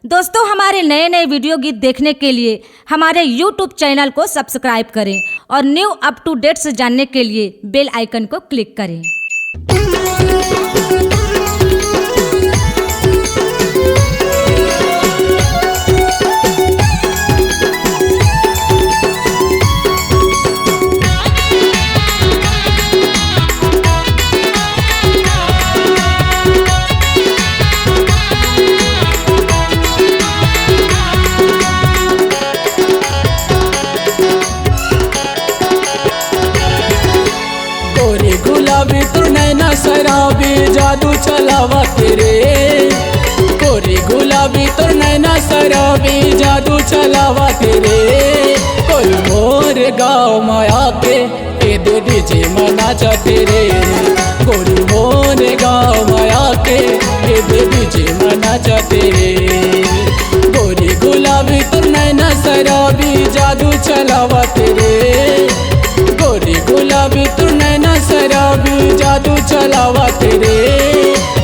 दोस्तों, हमारे नए नए वीडियो गीत देखने के लिए हमारे YouTube चैनल को सब्सक्राइब करें और न्यू अप टू डेट्स जानने के लिए बेल आइकन को क्लिक करें। गुलाबी तू नैना शराबी जादू चलावा तेरे, कोरी गुलाबी तू नैना शराबी जादू चलावा तेरे। कोई मोर गाँव माया के ए दे डीजे मना चा तेरे, कोरी मोर गाँव माया के ए दे डीजे मना चा तेरे। कोरी गुलाबी तू नैना शराबी जादू चलावा तेरे, गोरी गुलाबी तू नैना शराबी जादू चलावा तेरे।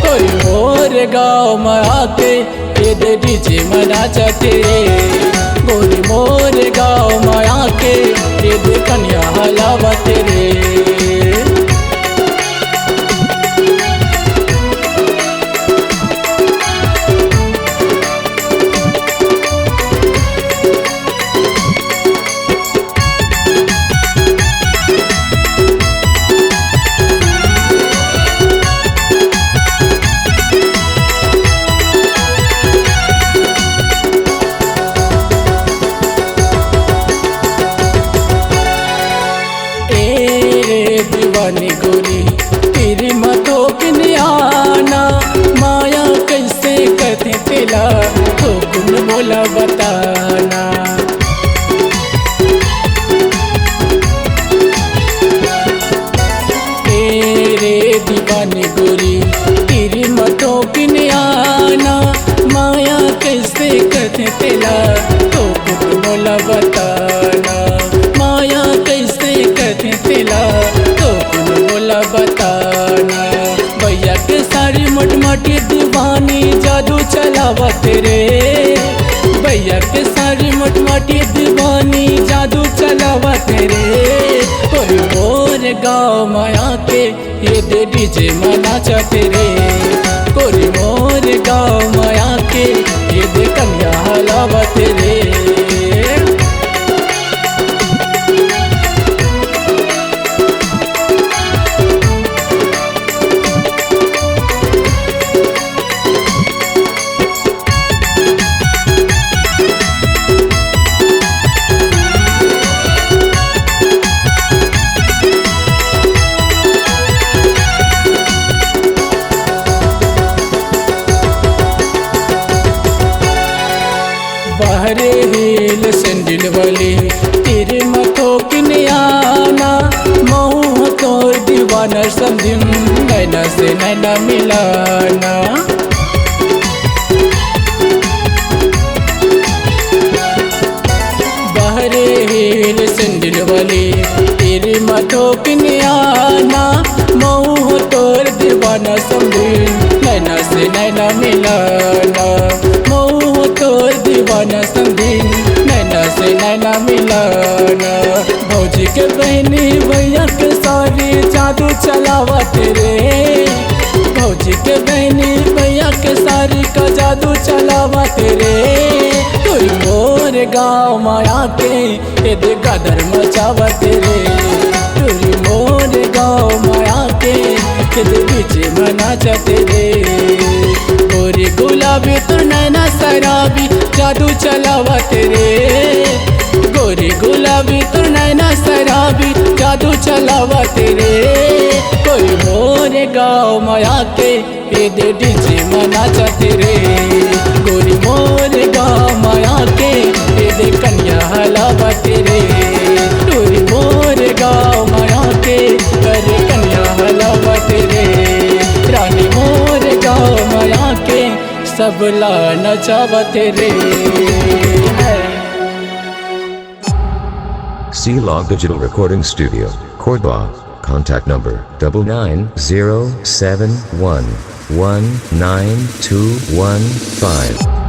कोई मोर गाँव में आके ये दे डीजे मना चा तेरे, गोरी मोर गाँव में आके ये दे कन्या हलावा तेरे। दीवानी गोरी तेरी मतो किनियाना, माया कैसे करते तेला तो गुन बोला बताना। तेरे दीवानी गोरी तेरी मतो किनियाना, माया कैसे करते तेला तो गुन बोला बताना। माया कैसे करते तेला तो गुन बोला बताना। भैया के सारी मोटमाटी दीवानी जादू चलावा तेरे, भैया के सारी मोटमाटी दीवानी जादू चलावा तेरे। कोई मोर गाँव माया के ये दे डीजे मना चा तेरे, कोई मोर गाँव माया के ये दे कन्या हलावा तेरे। बहरे हिल सैंडल वाली तेरे मथो किनियाना, महू तो दीवाना समझिन नैना से नैना मिलाना। बहरे हिल सैंडल वाली तेरे मथो किनियाना, महू तो दीवाना समझिन नैना से नैना मिलाना। महू तोर दीवाना समझिन नैना से नैना मिलाना। भौजी के बहनी भैया के सारी जादू चलावा तेरे, भौजी के बहनी भैया के सारी का जादू चलावा तेरे। कोई मोर गाँव माया के ये दे गदर मचावा तेरे, कोई मोर गाँव माया के ये दे डीजे मना चा तेरे। गोरी गुलाबी तू नैना शराबी जादू चलावा तेरे, गोरी गुलाबी तू नैना शराबी जादू चलावा तेरे। कोई मोर गाँव माया के ये दे डीजे मना चा तेरे, गोरी मोर गाँव माया के ये दे कन्या हलावा तेरे। गोरी मोर गाँव माया के करे कन्या हलावा तेरे। रानी मोर गाँव माया के सबला नचावा तेरे। C-Log Digital Recording Studio, Cordoba. Contact number 99071192115.